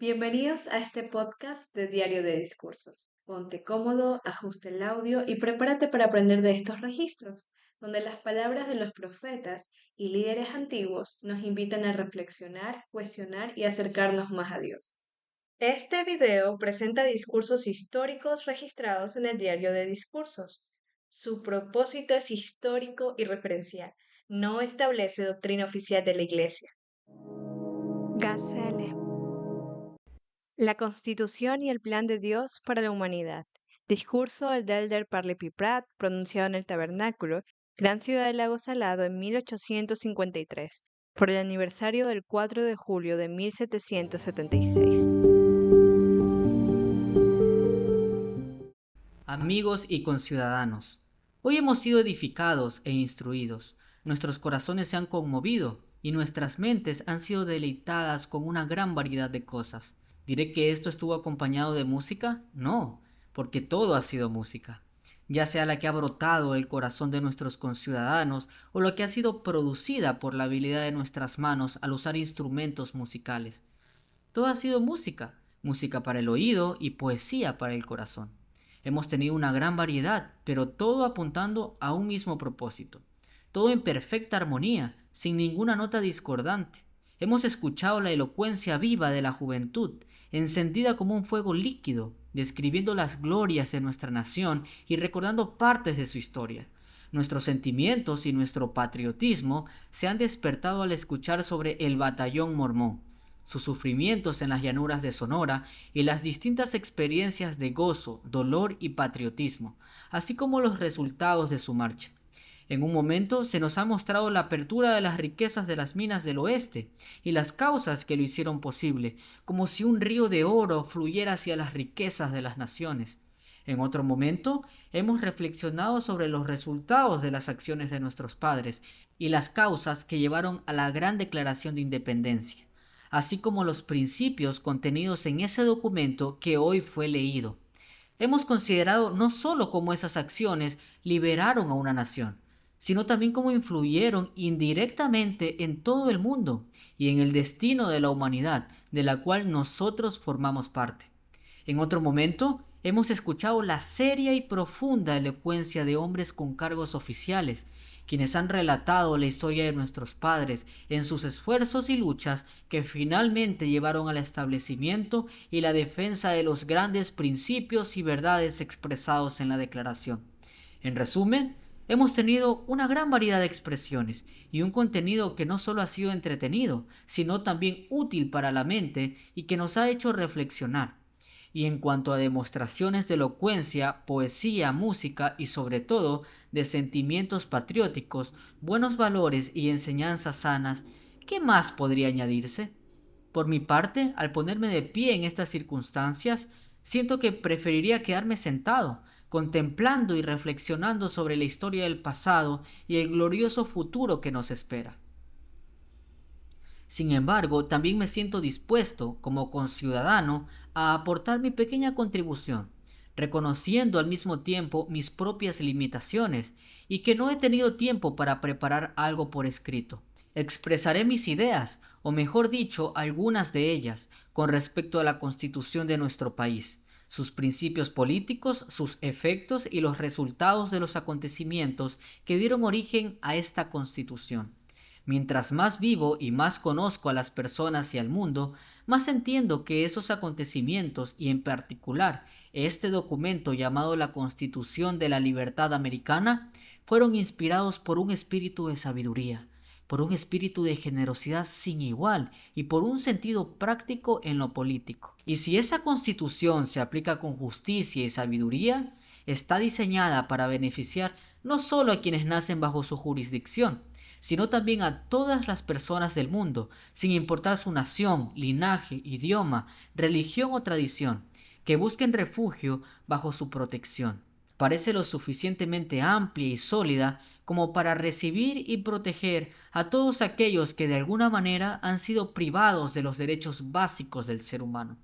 Bienvenidos a este podcast de Diario de Discursos. Ponte cómodo, ajusta el audio y prepárate para aprender de estos registros, donde las palabras de los profetas y líderes antiguos nos invitan a reflexionar, cuestionar y acercarnos más a Dios. Este video presenta discursos históricos registrados en el Diario de Discursos. Su propósito es histórico y referencial, no establece doctrina oficial de la Iglesia. Gazelle. La Constitución y el Plan de Dios para la Humanidad. Discurso del Elder Parley Pratt, pronunciado en el Tabernáculo, Gran Ciudad del Lago Salado en 1853, por el aniversario del 4 de julio de 1776. Amigos y conciudadanos, hoy hemos sido edificados e instruidos, nuestros corazones se han conmovido y nuestras mentes han sido deleitadas con una gran variedad de cosas. ¿Diré que esto estuvo acompañado de música? No, porque todo ha sido música, ya sea la que ha brotado el corazón de nuestros conciudadanos o la que ha sido producida por la habilidad de nuestras manos al usar instrumentos musicales. Todo ha sido música, música para el oído y poesía para el corazón. Hemos tenido una gran variedad, pero todo apuntando a un mismo propósito. Todo en perfecta armonía, sin ninguna nota discordante. Hemos escuchado la elocuencia viva de la juventud, encendida como un fuego líquido, describiendo las glorias de nuestra nación y recordando partes de su historia. Nuestros sentimientos y nuestro patriotismo se han despertado al escuchar sobre el batallón mormón, sus sufrimientos en las llanuras de Sonora y las distintas experiencias de gozo, dolor y patriotismo, así como los resultados de su marcha. En un momento se nos ha mostrado la apertura de las riquezas de las minas del oeste y las causas que lo hicieron posible, como si un río de oro fluyera hacia las riquezas de las naciones. En otro momento hemos reflexionado sobre los resultados de las acciones de nuestros padres y las causas que llevaron a la gran declaración de independencia, así como los principios contenidos en ese documento que hoy fue leído. Hemos considerado no solo cómo esas acciones liberaron a una nación, sino también cómo influyeron indirectamente en todo el mundo y en el destino de la humanidad, de la cual nosotros formamos parte. En otro momento, hemos escuchado la seria y profunda elocuencia de hombres con cargos oficiales, quienes han relatado la historia de nuestros padres en sus esfuerzos y luchas que finalmente llevaron al establecimiento y la defensa de los grandes principios y verdades expresados en la Declaración. En resumen, hemos tenido una gran variedad de expresiones y un contenido que no solo ha sido entretenido, sino también útil para la mente y que nos ha hecho reflexionar. Y en cuanto a demostraciones de elocuencia, poesía, música y sobre todo de sentimientos patrióticos, buenos valores y enseñanzas sanas, ¿qué más podría añadirse? Por mi parte, al ponerme de pie en estas circunstancias, siento que preferiría quedarme sentado, contemplando y reflexionando sobre la historia del pasado y el glorioso futuro que nos espera. Sin embargo, también me siento dispuesto, como conciudadano, a aportar mi pequeña contribución, reconociendo al mismo tiempo mis propias limitaciones y que no he tenido tiempo para preparar algo por escrito. Expresaré mis ideas, o mejor dicho, algunas de ellas, con respecto a la Constitución de nuestro país, sus principios políticos, sus efectos y los resultados de los acontecimientos que dieron origen a esta Constitución. Mientras más vivo y más conozco a las personas y al mundo, más entiendo que esos acontecimientos y en particular este documento llamado la Constitución de la Libertad Americana fueron inspirados por un espíritu de sabiduría, por un espíritu de generosidad sin igual y por un sentido práctico en lo político. Y si esa Constitución se aplica con justicia y sabiduría, está diseñada para beneficiar no solo a quienes nacen bajo su jurisdicción, sino también a todas las personas del mundo, sin importar su nación, linaje, idioma, religión o tradición, que busquen refugio bajo su protección. Parece lo suficientemente amplia y sólida como para recibir y proteger a todos aquellos que de alguna manera han sido privados de los derechos básicos del ser humano.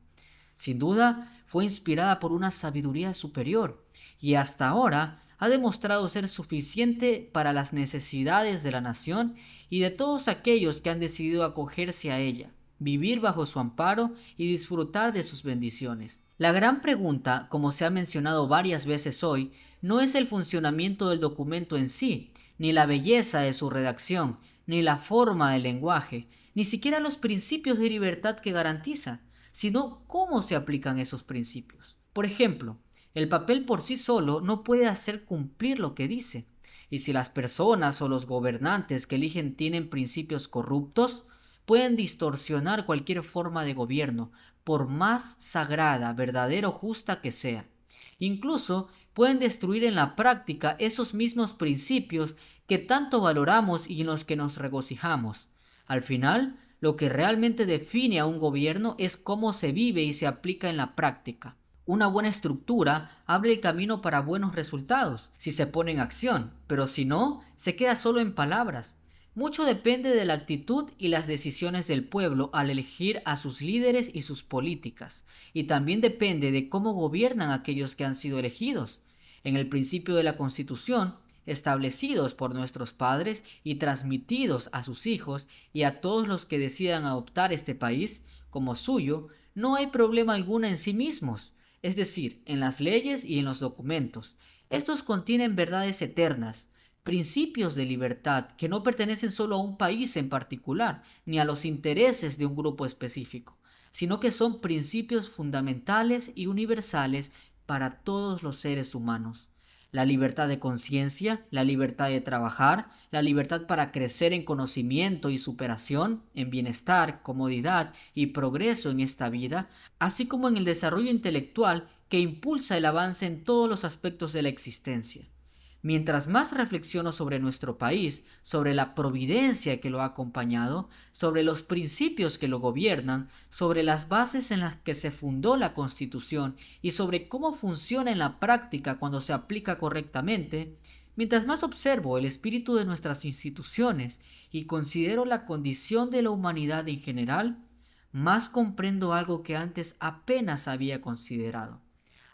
Sin duda, fue inspirada por una sabiduría superior y hasta ahora ha demostrado ser suficiente para las necesidades de la nación y de todos aquellos que han decidido acogerse a ella, vivir bajo su amparo y disfrutar de sus bendiciones. La gran pregunta, como se ha mencionado varias veces hoy, no es el funcionamiento del documento en sí, ni la belleza de su redacción, ni la forma del lenguaje, ni siquiera los principios de libertad que garantiza, sino cómo se aplican esos principios. Por ejemplo, el papel por sí solo no puede hacer cumplir lo que dice. Y si las personas o los gobernantes que eligen tienen principios corruptos, pueden distorsionar cualquier forma de gobierno, por más sagrada, verdadera o justa que sea. Incluso pueden destruir en la práctica esos mismos principios que tanto valoramos y en los que nos regocijamos. Al final, lo que realmente define a un gobierno es cómo se vive y se aplica en la práctica. Una buena estructura abre el camino para buenos resultados si se pone en acción, pero si no, se queda solo en palabras. Mucho depende de la actitud y las decisiones del pueblo al elegir a sus líderes y sus políticas, y también depende de cómo gobiernan aquellos que han sido elegidos. En el principio de la Constitución, establecidos por nuestros padres y transmitidos a sus hijos y a todos los que decidan adoptar este país como suyo, no hay problema alguno en sí mismos, es decir, en las leyes y en los documentos. Estos contienen verdades eternas, principios de libertad que no pertenecen solo a un país en particular, ni a los intereses de un grupo específico, sino que son principios fundamentales y universales para todos los seres humanos. La libertad de conciencia, la libertad de trabajar, la libertad para crecer en conocimiento y superación, en bienestar, comodidad y progreso en esta vida, así como en el desarrollo intelectual que impulsa el avance en todos los aspectos de la existencia. Mientras más reflexiono sobre nuestro país, sobre la providencia que lo ha acompañado, sobre los principios que lo gobiernan, sobre las bases en las que se fundó la Constitución y sobre cómo funciona en la práctica cuando se aplica correctamente, mientras más observo el espíritu de nuestras instituciones y considero la condición de la humanidad en general, más comprendo algo que antes apenas había considerado,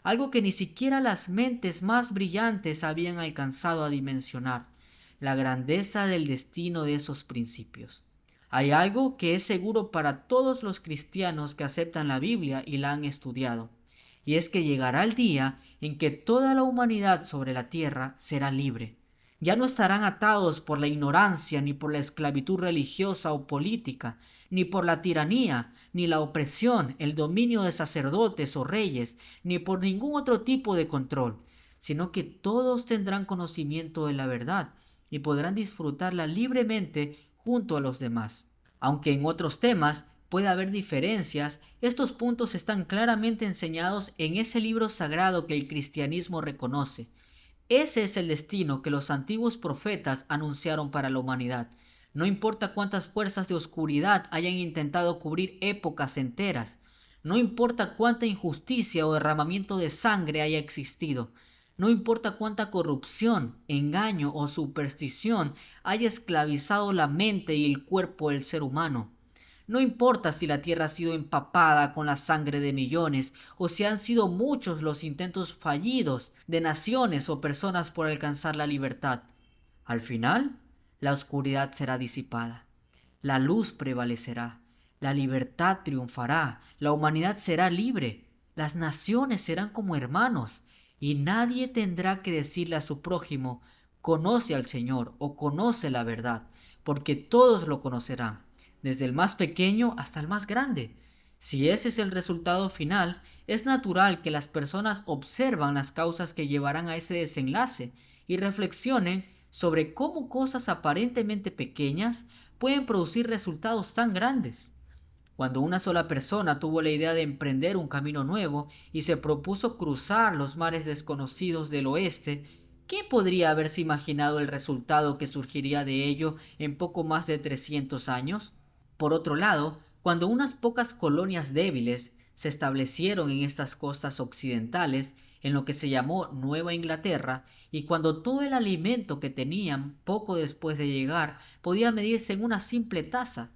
algo que ni siquiera las mentes más brillantes habían alcanzado a dimensionar, la grandeza del destino de esos principios. Hay algo que es seguro para todos los cristianos que aceptan la Biblia y la han estudiado, y es que llegará el día en que toda la humanidad sobre la tierra será libre. Ya no estarán atados por la ignorancia, ni por la esclavitud religiosa o política, ni por la tiranía, ni la opresión, el dominio de sacerdotes o reyes, ni por ningún otro tipo de control, sino que todos tendrán conocimiento de la verdad y podrán disfrutarla libremente junto a los demás. Aunque en otros temas puede haber diferencias, estos puntos están claramente enseñados en ese libro sagrado que el cristianismo reconoce. Ese es el destino que los antiguos profetas anunciaron para la humanidad. No importa cuántas fuerzas de oscuridad hayan intentado cubrir épocas enteras, no importa cuánta injusticia o derramamiento de sangre haya existido, no importa cuánta corrupción, engaño o superstición haya esclavizado la mente y el cuerpo del ser humano. No importa si la tierra ha sido empapada con la sangre de millones o si han sido muchos los intentos fallidos de naciones o personas por alcanzar la libertad. Al final, la oscuridad será disipada, la luz prevalecerá, la libertad triunfará, la humanidad será libre, las naciones serán como hermanos y nadie tendrá que decirle a su prójimo, conoce al Señor o conoce la verdad, porque todos lo conocerán, desde el más pequeño hasta el más grande. Si ese es el resultado final, es natural que las personas observan las causas que llevarán a ese desenlace y reflexionen sobre cómo cosas aparentemente pequeñas pueden producir resultados tan grandes. Cuando una sola persona tuvo la idea de emprender un camino nuevo y se propuso cruzar los mares desconocidos del oeste, ¿quién podría haberse imaginado el resultado que surgiría de ello en poco más de 300 años? Por otro lado, cuando unas pocas colonias débiles se establecieron en estas costas occidentales, en lo que se llamó Nueva Inglaterra, y cuando todo el alimento que tenían poco después de llegar podía medirse en una simple taza,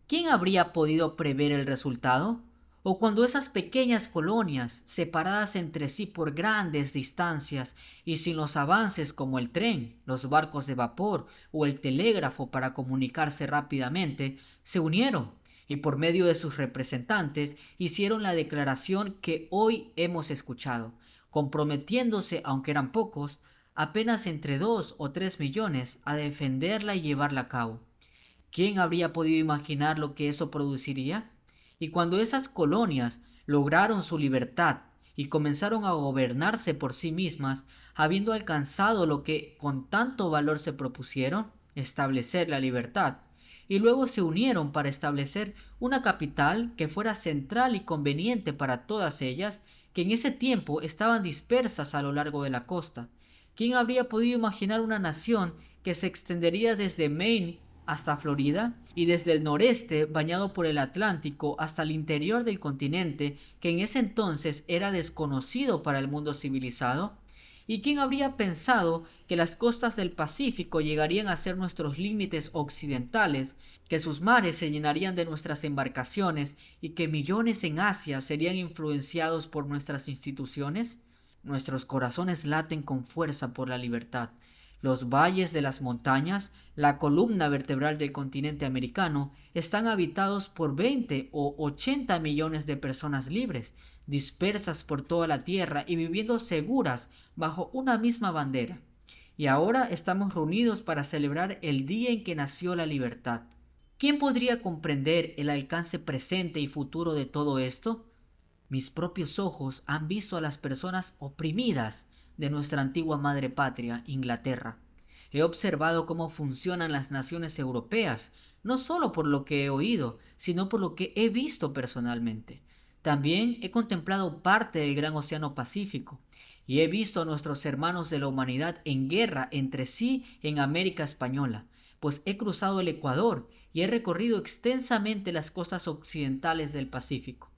¿quién habría podido prever el resultado? O cuando esas pequeñas colonias, separadas entre sí por grandes distancias y sin los avances como el tren, los barcos de vapor o el telégrafo para comunicarse rápidamente, se unieron y por medio de sus representantes hicieron la declaración que hoy hemos escuchado, comprometiéndose, aunque eran pocos, apenas entre 2 o 3 millones a defenderla y llevarla a cabo. ¿Quién habría podido imaginar lo que eso produciría? Y cuando esas colonias lograron su libertad y comenzaron a gobernarse por sí mismas, habiendo alcanzado lo que con tanto valor se propusieron, establecer la libertad, y luego se unieron para establecer una capital que fuera central y conveniente para todas ellas, que en ese tiempo estaban dispersas a lo largo de la costa. ¿Quién habría podido imaginar una nación que se extendería desde Maine hasta Florida y desde el noreste, bañado por el Atlántico, hasta el interior del continente, que en ese entonces era desconocido para el mundo civilizado? ¿Y quién habría pensado que las costas del Pacífico llegarían a ser nuestros límites occidentales, que sus mares se llenarían de nuestras embarcaciones y que millones en Asia serían influenciados por nuestras instituciones? Nuestros corazones laten con fuerza por la libertad. Los valles de las montañas, la columna vertebral del continente americano, están habitados por 20 o 80 millones de personas libres, dispersas por toda la tierra y viviendo seguras bajo una misma bandera. Y ahora estamos reunidos para celebrar el día en que nació la libertad. ¿Quién podría comprender el alcance presente y futuro de todo esto? Mis propios ojos han visto a las personas oprimidas de nuestra antigua madre patria, Inglaterra. He observado cómo funcionan las naciones europeas, no solo por lo que he oído, sino por lo que he visto personalmente. También he contemplado parte del gran océano Pacífico y he visto a nuestros hermanos de la humanidad en guerra entre sí en América Española, pues he cruzado el Ecuador y he recorrido extensamente las costas occidentales del Pacífico.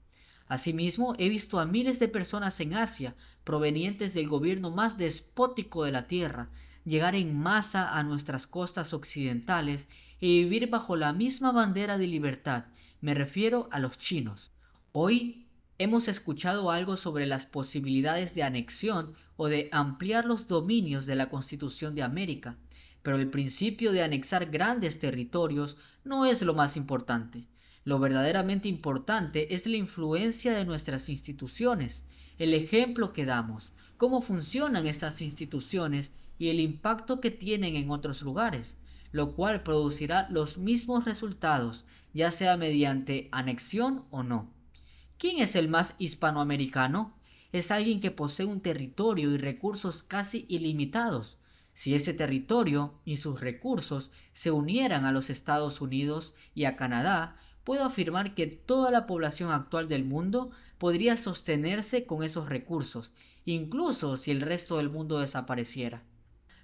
Asimismo, he visto a miles de personas en Asia, provenientes del gobierno más despótico de la Tierra, llegar en masa a nuestras costas occidentales y vivir bajo la misma bandera de libertad. Me refiero a los chinos. Hoy hemos escuchado algo sobre las posibilidades de anexión o de ampliar los dominios de la Constitución de América, pero el principio de anexar grandes territorios no es lo más importante. Lo verdaderamente importante es la influencia de nuestras instituciones, el ejemplo que damos, cómo funcionan estas instituciones y el impacto que tienen en otros lugares, lo cual producirá los mismos resultados, ya sea mediante anexión o no. ¿Quién es el más hispanoamericano? Es alguien que posee un territorio y recursos casi ilimitados. Si ese territorio y sus recursos se unieran a los Estados Unidos y a Canadá, puedo afirmar que toda la población actual del mundo podría sostenerse con esos recursos, incluso si el resto del mundo desapareciera.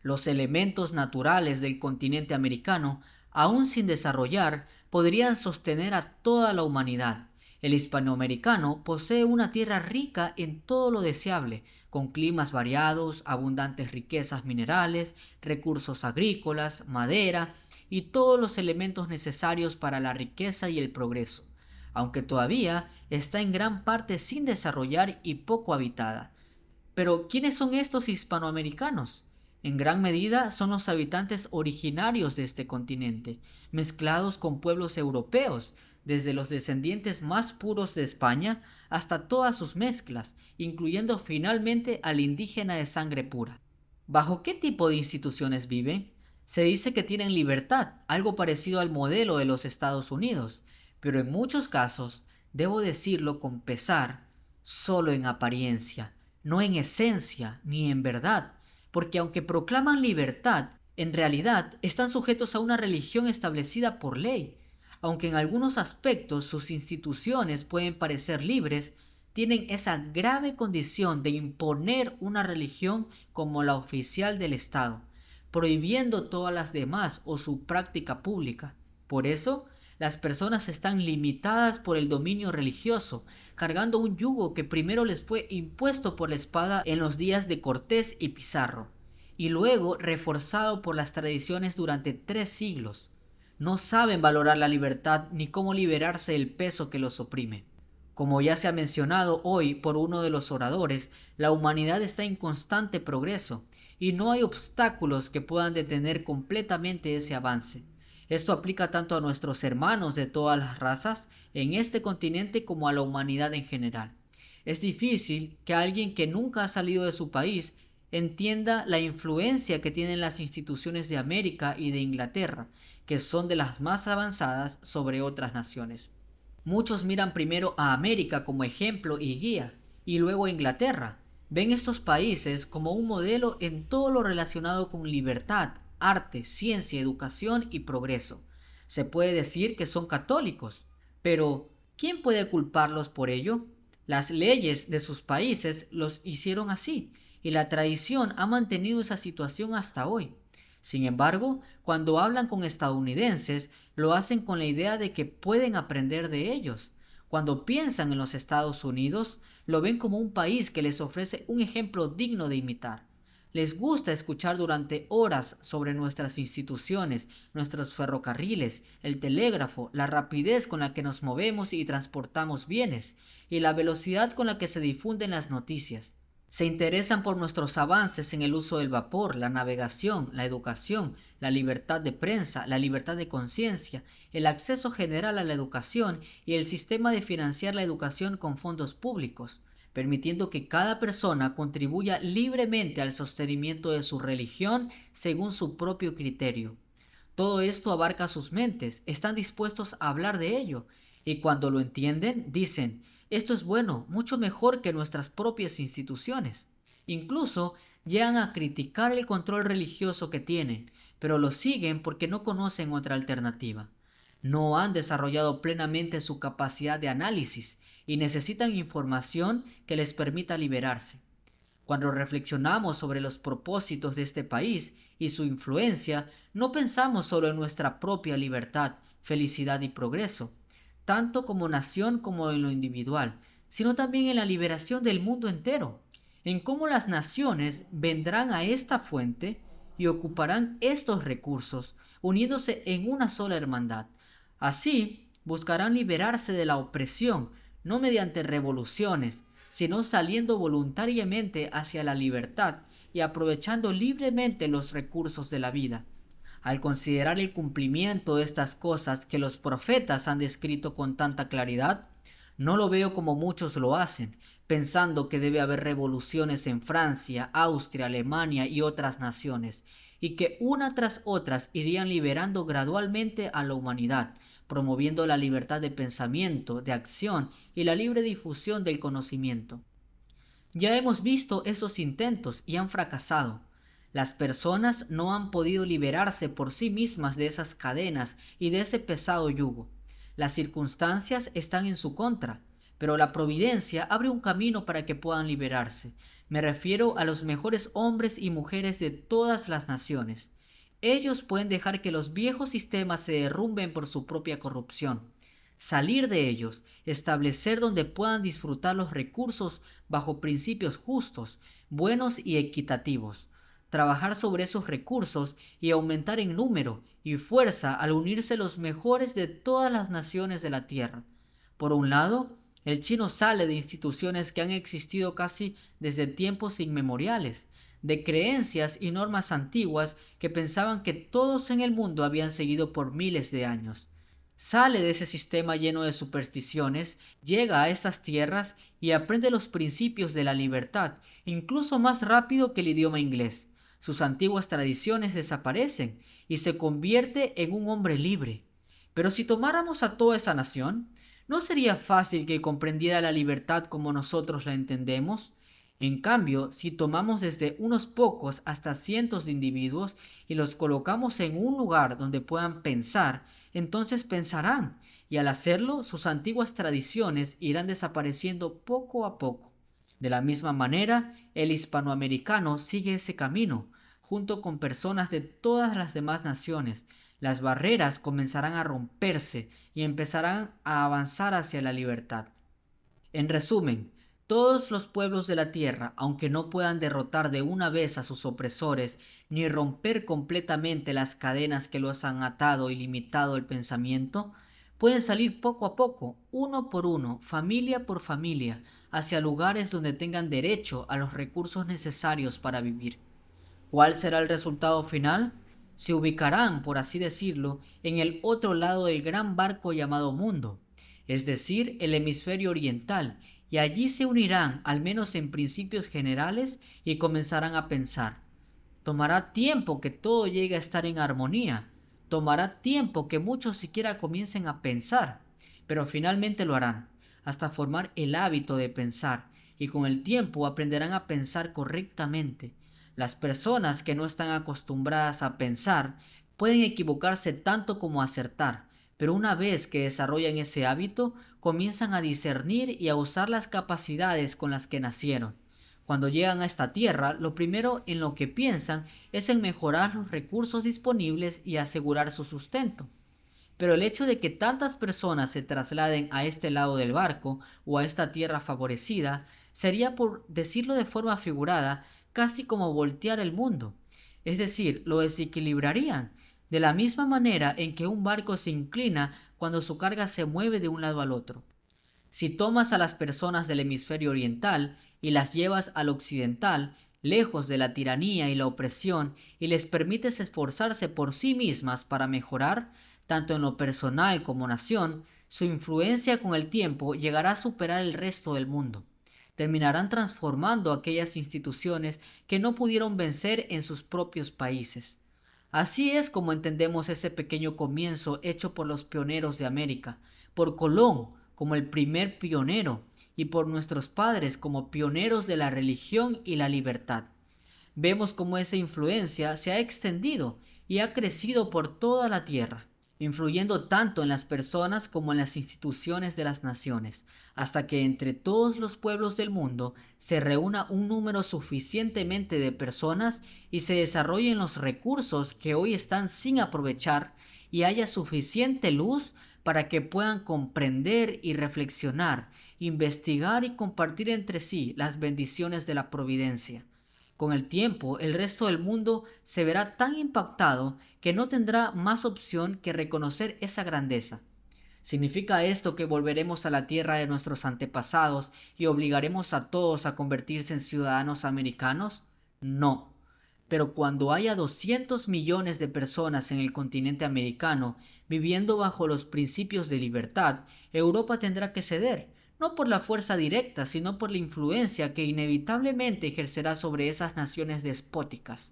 Los elementos naturales del continente americano, aún sin desarrollar, podrían sostener a toda la humanidad. El hispanoamericano posee una tierra rica en todo lo deseable, con climas variados, abundantes riquezas minerales, recursos agrícolas, madera y todos los elementos necesarios para la riqueza y el progreso, aunque todavía está en gran parte sin desarrollar y poco habitada. Pero, ¿quiénes son estos hispanoamericanos? En gran medida son los habitantes originarios de este continente, mezclados con pueblos europeos, desde los descendientes más puros de España hasta todas sus mezclas, incluyendo finalmente al indígena de sangre pura. ¿Bajo qué tipo de instituciones viven? Se dice que tienen libertad, algo parecido al modelo de los Estados Unidos, pero en muchos casos, debo decirlo con pesar, solo en apariencia, no en esencia ni en verdad, porque aunque proclaman libertad, en realidad están sujetos a una religión establecida por ley. Aunque en algunos aspectos sus instituciones pueden parecer libres, tienen esa grave condición de imponer una religión como la oficial del Estado, prohibiendo todas las demás o su práctica pública. Por eso, las personas están limitadas por el dominio religioso, cargando un yugo que primero les fue impuesto por la espada en los días de Cortés y Pizarro, y luego reforzado por las tradiciones durante 3 siglos. No saben valorar la libertad ni cómo liberarse del peso que los oprime. Como ya se ha mencionado hoy por uno de los oradores, la humanidad está en constante progreso y no hay obstáculos que puedan detener completamente ese avance. Esto aplica tanto a nuestros hermanos de todas las razas en este continente como a la humanidad en general. Es difícil que alguien que nunca ha salido de su país entienda la influencia que tienen las instituciones de América y de Inglaterra, que son de las más avanzadas sobre otras naciones. Muchos miran primero a América como ejemplo y guía, y luego a Inglaterra. Ven estos países como un modelo en todo lo relacionado con libertad, arte, ciencia, educación y progreso. Se puede decir que son católicos, pero ¿quién puede culparlos por ello? Las leyes de sus países los hicieron así, y la tradición ha mantenido esa situación hasta hoy. Sin embargo, cuando hablan con estadounidenses, lo hacen con la idea de que pueden aprender de ellos. Cuando piensan en los Estados Unidos, lo ven como un país que les ofrece un ejemplo digno de imitar. Les gusta escuchar durante horas sobre nuestras instituciones, nuestros ferrocarriles, el telégrafo, la rapidez con la que nos movemos y transportamos bienes, y la velocidad con la que se difunden las noticias. Se interesan por nuestros avances en el uso del vapor, la navegación, la educación, la libertad de prensa, la libertad de conciencia, el acceso general a la educación y el sistema de financiar la educación con fondos públicos, permitiendo que cada persona contribuya libremente al sostenimiento de su religión según su propio criterio. Todo esto abarca sus mentes, están dispuestos a hablar de ello, y cuando lo entienden, dicen, esto es bueno, mucho mejor que nuestras propias instituciones. Incluso llegan a criticar el control religioso que tienen, pero lo siguen porque no conocen otra alternativa. No han desarrollado plenamente su capacidad de análisis y necesitan información que les permita liberarse. Cuando reflexionamos sobre los propósitos de este país y su influencia, no pensamos solo en nuestra propia libertad, felicidad y progreso, tanto como nación como en lo individual, sino también en la liberación del mundo entero, en cómo las naciones vendrán a esta fuente y ocuparán estos recursos, uniéndose en una sola hermandad. Así, buscarán liberarse de la opresión, no mediante revoluciones, sino saliendo voluntariamente hacia la libertad y aprovechando libremente los recursos de la vida. Al considerar el cumplimiento de estas cosas que los profetas han descrito con tanta claridad, no lo veo como muchos lo hacen, pensando que debe haber revoluciones en Francia, Austria, Alemania y otras naciones, y que una tras otras irían liberando gradualmente a la humanidad, promoviendo la libertad de pensamiento, de acción y la libre difusión del conocimiento. Ya hemos visto esos intentos y han fracasado. Las personas no han podido liberarse por sí mismas de esas cadenas y de ese pesado yugo. Las circunstancias están en su contra, pero la providencia abre un camino para que puedan liberarse. Me refiero a los mejores hombres y mujeres de todas las naciones. Ellos pueden dejar que los viejos sistemas se derrumben por su propia corrupción, salir de ellos, establecer donde puedan disfrutar los recursos bajo principios justos, buenos y equitativos, trabajar sobre esos recursos y aumentar en número y fuerza al unirse los mejores de todas las naciones de la tierra. Por un lado, el chino sale de instituciones que han existido casi desde tiempos inmemoriales, de creencias y normas antiguas que pensaban que todos en el mundo habían seguido por miles de años. Sale de ese sistema lleno de supersticiones, llega a estas tierras y aprende los principios de la libertad, incluso más rápido que el idioma inglés. Sus antiguas tradiciones desaparecen y se convierte en un hombre libre. Pero si tomáramos a toda esa nación, ¿no sería fácil que comprendiera la libertad como nosotros la entendemos? En cambio, si tomamos desde unos pocos hasta cientos de individuos y los colocamos en un lugar donde puedan pensar, entonces pensarán, y al hacerlo sus antiguas tradiciones irán desapareciendo poco a poco. De la misma manera, el hispanoamericano sigue ese camino, junto con personas de todas las demás naciones. Las barreras comenzarán a romperse y empezarán a avanzar hacia la libertad. En resumen, todos los pueblos de la tierra, aunque no puedan derrotar de una vez a sus opresores, ni romper completamente las cadenas que los han atado y limitado el pensamiento, pueden salir poco a poco, uno por uno, familia por familia, hacia lugares donde tengan derecho a los recursos necesarios para vivir. ¿Cuál será el resultado final? Se ubicarán, por así decirlo, en el otro lado del gran barco llamado mundo, es decir, el hemisferio oriental, y allí se unirán, al menos en principios generales, y comenzarán a pensar. Tomará tiempo que todo llegue a estar en armonía. Tomará tiempo que muchos siquiera comiencen a pensar, pero finalmente lo harán, hasta formar el hábito de pensar, y con el tiempo aprenderán a pensar correctamente. Las personas que no están acostumbradas a pensar pueden equivocarse tanto como acertar, pero una vez que desarrollan ese hábito, comienzan a discernir y a usar las capacidades con las que nacieron. Cuando llegan a esta tierra, lo primero en lo que piensan es en mejorar los recursos disponibles y asegurar su sustento. Pero el hecho de que tantas personas se trasladen a este lado del barco o a esta tierra favorecida sería, por decirlo de forma figurada, casi como voltear el mundo. Es decir, lo desequilibrarían, de la misma manera en que un barco se inclina cuando su carga se mueve de un lado al otro. Si tomas a las personas del hemisferio oriental y las llevas al occidental, lejos de la tiranía y la opresión, y les permites esforzarse por sí mismas para mejorar, tanto en lo personal como nación, su influencia con el tiempo llegará a superar el resto del mundo. Terminarán transformando aquellas instituciones que no pudieron vencer en sus propios países. Así es como entendemos ese pequeño comienzo hecho por los pioneros de América, por Colón como el primer pionero y por nuestros padres como pioneros de la religión y la libertad. Vemos cómo esa influencia se ha extendido y ha crecido por toda la tierra, influyendo tanto en las personas como en las instituciones de las naciones, hasta que entre todos los pueblos del mundo se reúna un número suficientemente de personas y se desarrollen los recursos que hoy están sin aprovechar y haya suficiente luz para que puedan comprender y reflexionar, investigar y compartir entre sí las bendiciones de la providencia. Con el tiempo, el resto del mundo se verá tan impactado que no tendrá más opción que reconocer esa grandeza. ¿Significa esto que volveremos a la tierra de nuestros antepasados y obligaremos a todos a convertirse en ciudadanos americanos? No. Pero cuando haya 200 millones de personas en el continente americano viviendo bajo los principios de libertad, Europa tendrá que ceder, no por la fuerza directa, sino por la influencia que inevitablemente ejercerá sobre esas naciones despóticas.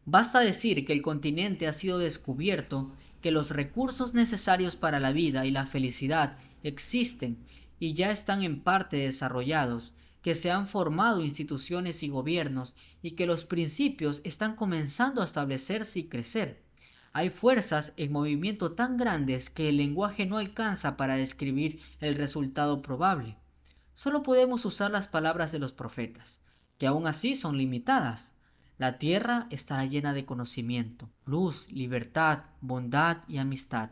Basta decir que el continente ha sido descubierto, que los recursos necesarios para la vida y la felicidad existen y ya están en parte desarrollados, que se han formado instituciones y gobiernos y que los principios están comenzando a establecerse y crecer. Hay fuerzas en movimiento tan grandes que el lenguaje no alcanza para describir el resultado probable. Solo podemos usar las palabras de los profetas, que aún así son limitadas. La tierra estará llena de conocimiento, luz, libertad, bondad y amistad.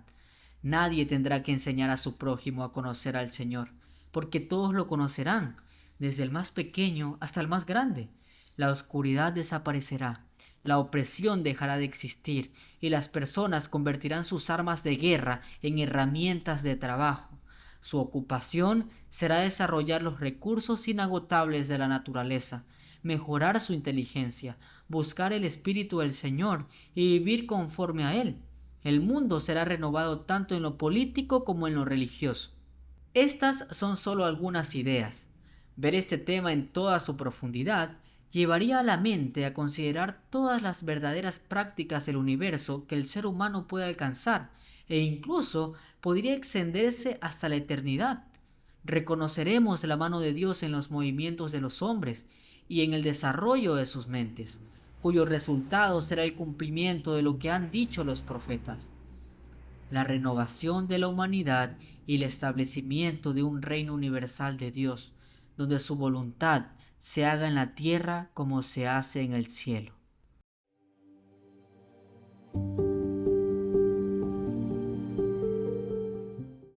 Nadie tendrá que enseñar a su prójimo a conocer al Señor, porque todos lo conocerán, desde el más pequeño hasta el más grande. La oscuridad desaparecerá, la opresión dejará de existir y las personas convertirán sus armas de guerra en herramientas de trabajo. Su ocupación será desarrollar los recursos inagotables de la naturaleza, mejorar su inteligencia, buscar el Espíritu del Señor y vivir conforme a Él. El mundo será renovado tanto en lo político como en lo religioso. Estas son solo algunas ideas. Ver este tema en toda su profundidad llevaría a la mente a considerar todas las verdaderas prácticas del universo que el ser humano puede alcanzar e incluso podría extenderse hasta la eternidad. Reconoceremos la mano de Dios en los movimientos de los hombres y en el desarrollo de sus mentes, cuyo resultado será el cumplimiento de lo que han dicho los profetas, la renovación de la humanidad y el establecimiento de un reino universal de Dios, donde su voluntad se haga en la tierra como se hace en el cielo.